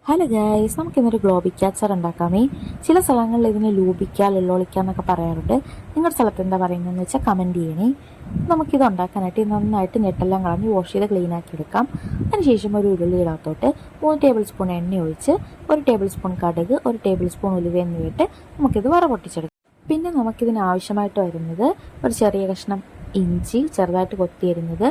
Hello guys, നമുക്കിന്നൊരു ഗ്ലോബിക്ക അച്ചാർ ഉണ്ടാക്കാമേ. ചില സ്ഥലങ്ങളിൽ ഇതിന് ലൂബിക്ക, ലുള്ളോളിക്ക എന്നൊക്കെ പറയാറുണ്ട്. നിങ്ങളുടെ സ്ഥലത്ത് എന്താ പറയുന്നതെന്ന് വെച്ചാൽ കമൻറ്റ് ചെയ്യണേ. നമുക്കിത് ഉണ്ടാക്കാനായിട്ട് നന്നായിട്ട് നെട്ടെല്ലാം കളഞ്ഞ് വാഷ് ചെയ്ത് ക്ലീൻ ആക്കി എടുക്കാം. അതിനുശേഷം ഒരു ഉരുളിയിടത്തോട്ട് 3 ടേബിൾ സ്പൂൺ എണ്ണ ഒഴിച്ച് 1 ടേബിൾ സ്പൂൺ കടുക്, 1 ടേബിൾ സ്പൂൺ ഉലുവ എന്നിവയിട്ട് നമുക്കിത് വറപൊട്ടിച്ചെടുക്കാം. പിന്നെ നമുക്കിതിന് ആവശ്യമായിട്ട് വരുന്നത് ഒരു ചെറിയ കഷ്ണം ഇഞ്ചി ചെറുതായിട്ട് കൊത്തിയരിഞ്ഞത്,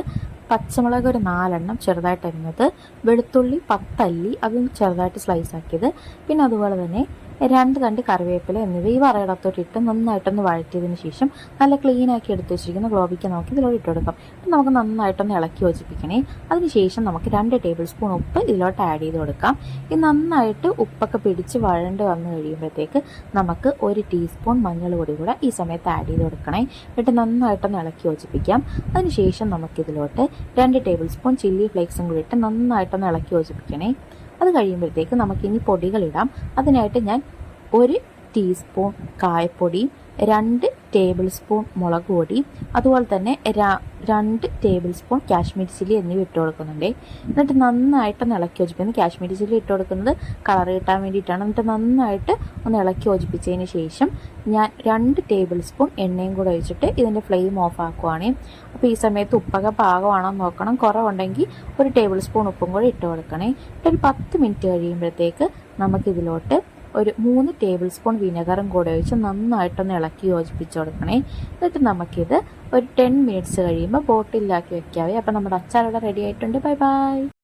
പച്ചമുളക് ഒരു 4 എണ്ണം ചെറുതായിട്ട് അരിഞ്ഞത്, വെളുത്തുള്ളി 10 അല്ലി അതും ചെറുതായിട്ട് സ്ലൈസ് ആക്കിയത്, പിന്നെ അതുപോലെ തന്നെ 2 തണ്ട് കറിവേപ്പില എന്നിവ ഈ വറയിടത്തോട്ട് ഇട്ട് നന്നായിട്ടൊന്ന് വഴറ്റിയതിന് ശേഷം നല്ല ക്ലീൻ ആക്കി എടുത്ത് വെച്ചിരിക്കുന്ന ഗ്ലോബിക്ക നമുക്ക് ഇതിലോട്ട് ഇട്ട് കൊടുക്കാം. നമുക്ക് നന്നായിട്ടൊന്ന് ഇളക്കി യോജിപ്പിക്കണേ. അതിനുശേഷം നമുക്ക് 2 ടേബിൾ സ്പൂൺ ഉപ്പ് ഇതിലോട്ട് ആഡ് ചെയ്ത് കൊടുക്കാം. ഇത് നന്നായിട്ട് ഉപ്പൊക്കെ പിടിച്ച് വഴണ്ട് വന്നു കഴിയുമ്പോഴത്തേക്ക് നമുക്ക് 1 ടീസ്പൂൺ മഞ്ഞൾപ്പൊടി കൂടെ ഈ സമയത്ത് ആഡ് ചെയ്ത് കൊടുക്കണേ. എന്നിട്ട് നന്നായിട്ടൊന്ന് ഇളക്കി യോജിപ്പിക്കാം. അതിനുശേഷം നമുക്കിതിലോട്ട് 2 ടേബിൾ സ്പൂൺ ചില്ലി ഫ്ലേക്സും കൂടി ഇട്ട് നന്നായിട്ടൊന്ന് ഇളക്കി യോജിപ്പിക്കണേ. അത് കഴിയുമ്പോഴത്തേക്ക് നമുക്കിനി പൊടികളിടാം. അതിനായിട്ട് ഞാൻ 1 ടീസ്പൂൺ കായപ്പൊടി, 2 ടേബിൾ സ്പൂൺ മുളക് പൊടി, അതുപോലെ തന്നെ 2 ടേബിൾ സ്പൂൺ കാശ്മീരി ചില്ലി എന്നിവ ഇട്ട് കൊടുക്കുന്നുണ്ട്. എന്നിട്ട് നന്നായിട്ടൊന്ന് ഇളക്കി യോജിപ്പിക്കുന്നത്. കാശ്മീരി ചില്ലി ഇട്ട് കൊടുക്കുന്നത് കളർ കിട്ടാൻ വേണ്ടിയിട്ടാണ്. എന്നിട്ട് നന്നായിട്ട് ഒന്ന് ഇളക്കി യോജിപ്പിച്ചതിന് ശേഷം ഞാൻ 2 ടേബിൾ സ്പൂൺ എണ്ണയും കൂടെ ഒഴിച്ചിട്ട് ഇതിൻ്റെ ഫ്ലെയിം ഓഫ് ആക്കുവാണ്. അപ്പോൾ ഈ സമയത്ത് ഉപ്പൊക്കെ പാകമാണോ നോക്കണം. കുറവുണ്ടെങ്കിൽ 1 ടേബിൾ സ്പൂൺ ഉപ്പും കൂടെ ഇട്ട് കൊടുക്കണേ. ഒരു 10 മിനിറ്റ് കഴിയുമ്പോഴത്തേക്ക് നമുക്കിതിലോട്ട് ഒരു 3 ടേബിൾ സ്പൂൺ വിനെഗറും കൂടെ ഒഴിച്ച് നന്നായിട്ടൊന്ന് ഇളക്കി യോജിപ്പിച്ച് കൊടുക്കണേ. എന്നിട്ട് നമുക്കിത് ഒരു 10 മിനിറ്റ്സ് കഴിയുമ്പോൾ ബോട്ടിലാക്കി വെക്കാവേ. അപ്പോൾ നമ്മുടെ അച്ചാർ ഇവിടെ റെഡി ആയിട്ടുണ്ട്. Bye bye.